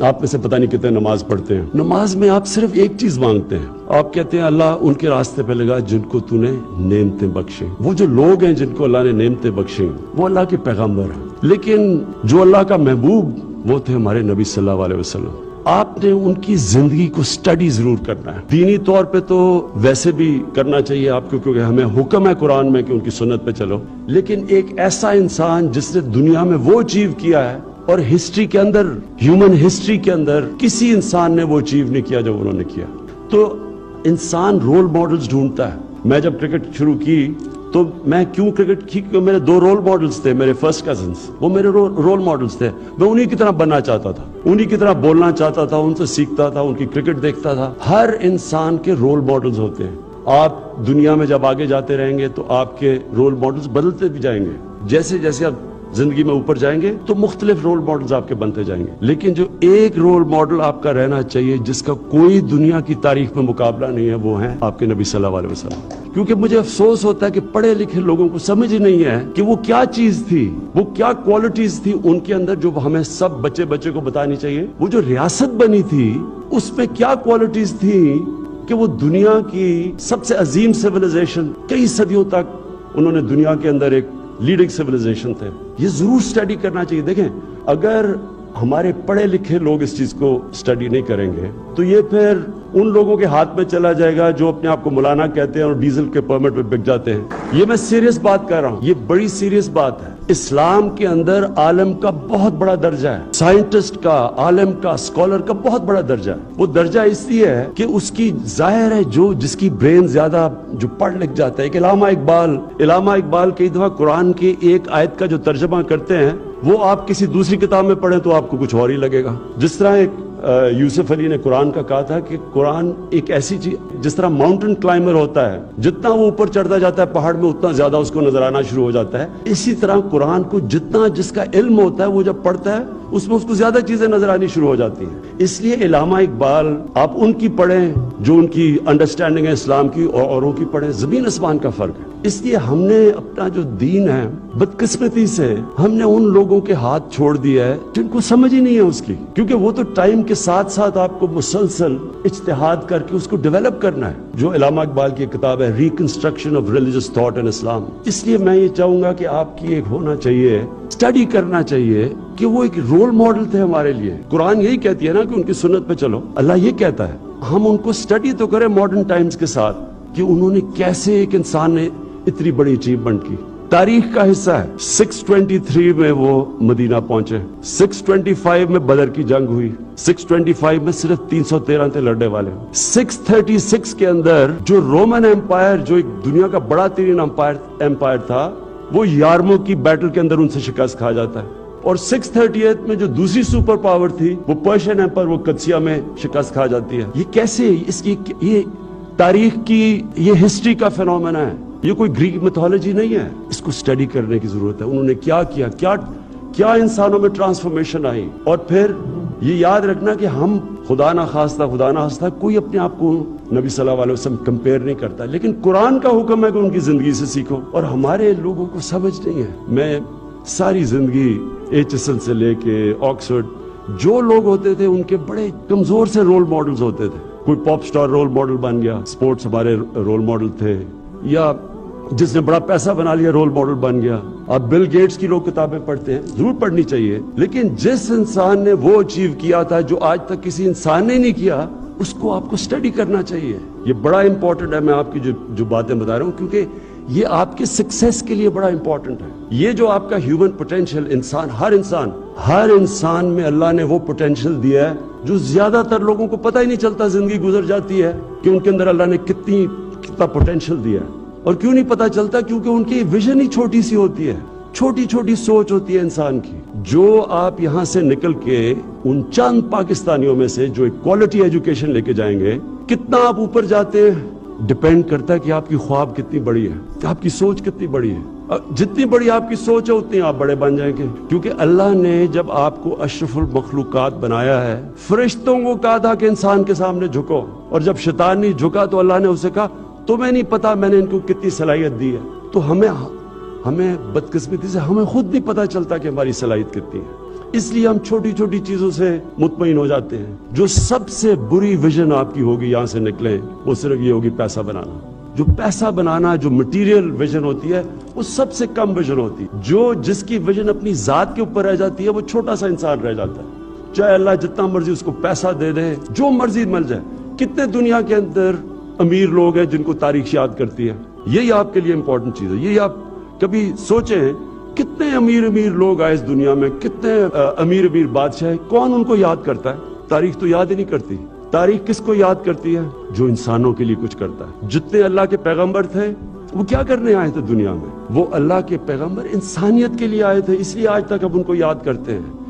آپ میں سے پتہ نہیں کتنے نماز پڑھتے ہیں. نماز میں آپ صرف ایک چیز مانگتے ہیں. آپ کہتے ہیں اللہ ان کے راستے پہ لگا جن کو تو نے نعمتیں بخشیں. وہ جو لوگ ہیں جن کو اللہ نے نعمتیں بخشیں وہ اللہ کے پیغمبر ہیں، لیکن جو اللہ کا محبوب وہ تھے ہمارے نبی صلی اللہ علیہ وسلم. آپ نے ان کی زندگی کو سٹڈی ضرور کرنا ہے. دینی طور پہ تو ویسے بھی کرنا چاہیے آپ کو، کیونکہ ہمیں حکم ہے قرآن میں کہ ان کی سنت پہ چلو، لیکن ایک ایسا انسان جس نے دنیا میں وہ اچیو کیا ہے اور ہسٹری کے اندر، ہیومن ہسٹری کے اندر کسی انسان نے وہ اچیو نہیں کیا جو انہوں نے کیا، تو انسان رول ماڈلز ڈھونڈتا ہے. میں جب کرکٹ شروع کی تو میں کیوں کرکٹ کی؟ کیونکہ میرے 2 رول ماڈلز تھے، میرے فرسٹ کزنز، وہ میرے رول ماڈلز تھے. میں انہی کی طرح بننا چاہتا تھا، انہی کی طرح بولنا چاہتا تھا، ان سے سیکھتا تھا، ان کی کرکٹ دیکھتا تھا. ہر انسان کے رول ماڈلز ہوتے ہیں. آپ دنیا میں جب آگے جاتے رہیں گے تو آپ کے رول ماڈلز بدلتے بھی جائیں گے. جیسے جیسے آپ زندگی میں اوپر جائیں گے تو مختلف رول ماڈلز آپ کے بنتے جائیں گے، لیکن جو ایک رول ماڈل آپ کا رہنا چاہیے جس کا کوئی دنیا کی تاریخ میں مقابلہ نہیں ہے، وہ ہے آپ کے نبی صلی اللہ علیہ وسلم. کیونکہ مجھے افسوس ہوتا ہے کہ پڑھے لکھے لوگوں کو سمجھ نہیں ہے کہ وہ کیا چیز تھی، وہ کیا کوالٹیز تھی ان کے اندر جو ہمیں سب بچے کو بتانی چاہیے. وہ جو ریاست بنی تھی اس میں کیا کوالٹیز تھی کہ وہ دنیا کی سب سے عظیم سیویلائزیشن، کئی صدیوں تک انہوں نے دنیا کے اندر ایک لیڈنگ سیویلائزیشن تھے. یہ ضرور سٹڈی کرنا چاہیے. دیکھیں، اگر ہمارے پڑھے لکھے لوگ اس چیز کو سٹڈی نہیں کریں گے تو یہ پھر ان لوگوں کے ہاتھ میں چلا جائے گا جو اپنے آپ کو مولانا کہتے ہیں اور ڈیزل کے پرمٹ پہ بک جاتے ہیں. یہ میں سیریس بات کر رہا ہوں، یہ بڑی سیریس بات ہے. اسلام کے اندر عالم کا بہت بڑا درجہ ہے، سائنٹسٹ کا، عالم کا، اسکالر کا بہت بڑا درجہ ہے. وہ درجہ اس لیے ہے کہ اس کی ظاہر ہے جو جس کی برین زیادہ جو پڑھ لکھ جاتا ہے. کہ علامہ اقبال کئی دفعہ قرآن کی ایک آیت کا جو ترجمہ کرتے ہیں وہ آپ کسی دوسری کتاب میں پڑھیں تو آپ کو کچھ اور ہی لگے گا. جس طرح ایک یوسف علی نے قرآن کا کہا تھا کہ قرآن ایک ایسی چیز، جس طرح ماؤنٹن کلائمر ہوتا ہے، جتنا وہ اوپر چڑھتا جاتا ہے پہاڑ میں اتنا زیادہ اس کو نظر آنا شروع ہو جاتا ہے. اسی طرح قرآن کو جتنا جس کا علم ہوتا ہے وہ جب پڑھتا ہے اس میں اس کو زیادہ چیزیں نظر آنی شروع ہو جاتی ہیں. اس لیے علامہ اقبال آپ ان کی پڑھیں جو ان کی انڈرسٹینڈنگ ہے اسلام کی، اور اوروں کی پڑھیں. زمین آسمان کا فرق ہے. اس لیے ہم نے اپنا جو دین ہے بدقسمتی سے ہم نے ان لوگوں کے ہاتھ چھوڑ دیا ہے جن کو سمجھ ہی نہیں ہے اس کی. کیونکہ وہ تو ٹائم کے ساتھ ساتھ آپ کو مسلسل اجتہاد کر کے اس کو ڈیولپ کرنا ہے. جو علامہ اقبال کی کتاب ہے reconstruction of religious thought in Islam. اس لیے میں یہ چاہوں گا کہ آپ کی ایک ہونا چاہیے، اسٹڈی کرنا چاہیے کہ وہ ایک رول ماڈل تھے ہمارے لیے. قرآن یہی کہتی ہے نا کہ ان کی سنت پہ چلو. اللہ یہ کہتا ہے، ہم ان کو اسٹڈی تو کریں ماڈرن ٹائمز کے ساتھ کہ انہوں نے کیسے ایک انسان نے اتنی بڑی اچیومنٹ کی. تاریخ کا حصہ ہے. 623 میں وہ مدینہ پہنچے، 625 میں بدر کی جنگ ہوئی، 625 میں صرف 313 تھے لڑنے والے. 636 کے اندر جو رومن امپائر، جو ایک دنیا کا بڑا ترین امپائر تھا، وہ یارمو کی بیٹل کے اندر ان سے شکست کھا جاتا ہے. اور 638 میں جو دوسری سپر پاور تھی وہ پرشین امپائر، وہ قدسیہ میں شکست کھا جاتی ہے. یہ کیسے؟ اس کی یہ تاریخ کی، یہ ہسٹری کا فینومینا ہے. یہ کوئی گریک میتھولوجی نہیں ہے. اس کو سٹڈی کرنے کی ضرورت ہے. انہوں نے کیا کیا، کیا انسانوں میں ٹرانسفارمیشن آئی. اور پھر یہ یاد رکھنا کہ ہم خدا نہ خواستہ کوئی اپنے آپ کو نبی صلی اللہ علیہ وسلم کمپیئر نہیں کرتا، لیکن قرآن کا حکم ہے کہ ان کی زندگی سے سیکھو. اور ہمارے لوگوں کو سمجھ نہیں ہے. میں ساری زندگی HSL سے لے کے آکسفورڈ، جو لوگ ہوتے تھے ان کے بڑے کمزور سے رول ماڈلز ہوتے تھے. کوئی پاپ سٹار رول ماڈل بن گیا، سپورٹس ہمارے رول ماڈل تھے، یا جس نے بڑا پیسہ بنا لیا رول ماڈل بن گیا. آپ بل گیٹس کی لوگ کتابیں پڑھتے ہیں، ضرور پڑھنی چاہیے، لیکن جس انسان نے وہ اچیو کیا تھا جو آج تک کسی انسان نے نہیں کیا، اس کو آپ کو سٹڈی کرنا چاہیے. یہ بڑا امپورٹنٹ ہے. میں آپ کی جو باتیں بتا رہا ہوں کیونکہ یہ آپ کے سکسیس کے لیے بڑا امپورٹنٹ ہے. یہ جو آپ کا ہیومن پوٹینشیل، ہر انسان میں اللہ نے وہ پوٹینشیل دیا ہے جو زیادہ تر لوگوں کو پتہ ہی نہیں چلتا. زندگی گزر جاتی ہے کہ ان کے اندر اللہ نے کتنا پوٹینشیل دیا ہے. اور کیوں نہیں پتہ چلتا؟ کیونکہ ان کی ویژن ہی چھوٹی سی ہوتی ہے، چھوٹی سوچ ہوتی ہے انسان کی. جو آپ یہاں سے نکل کے ان چند پاکستانیوں میں سے جو ایک کوالٹی ایجوکیشن لے کے جائیں گے، کتنا آپ اوپر جاتے ہیں ڈیپینڈ کرتا ہے کہ آپ کی خواب کتنی بڑی ہے، کہ آپ کی سوچ کتنی بڑی ہے. جتنی بڑی آپ کی سوچ ہے اتنی آپ بڑے بن جائیں گے. کیونکہ اللہ نے جب آپ کو اشرف المخلوقات بنایا ہے، فرشتوں کو کہا تھا کہ انسان کے سامنے جھکو، اور جب شیطان نہیں جھکا تو اللہ نے اسے کہا تمہیں نہیں پتا میں نے ان کو کتنی صلاحیت دی ہے. تو ہمیں بدقسمتی سے ہمیں خود نہیں پتا چلتا کہ ہماری صلاحیت کتنی ہے. اس لیے ہم چھوٹی چھوٹی چیزوں سے مطمئن ہو جاتے ہیں. جو سب سے بری ویژن آپ کی ہوگی یہاں سے نکلیں وہ صرف یہ ہوگی پیسہ بنانا. جو پیسہ بنانا جو مٹیریل ویژن ہوتی ہے وہ سب سے کم ویژن ہوتی ہے. جو جس کی ویژن اپنی ذات کے اوپر رہ جاتی ہے وہ چھوٹا سا انسان رہ جاتا ہے. چاہے اللہ جتنا مرضی اس کو پیسہ دے دے, جو مرضی مل جائے. کتنے دنیا کے اندر امیر لوگ ہیں جن کو تاریخ یاد کرتی ہے. یہی آپ کے لیے امپورٹنٹ چیز ہے. یہی آپ کبھی سوچیں کتنے امیر امیر لوگ آئے اس دنیا میں, کتنے امیر امیر بادشاہ, کون ان کو یاد کرتا ہے؟ تاریخ تو یاد ہی نہیں کرتی. تاریخ کس کو یاد کرتی ہے؟ جو انسانوں کے لیے کچھ کرتا ہے. جتنے اللہ کے پیغمبر تھے وہ کیا کرنے آئے تھے دنیا میں؟ وہ اللہ کے پیغمبر انسانیت کے لیے آئے تھے, اس لیے آج تک اب ان کو یاد کرتے ہیں.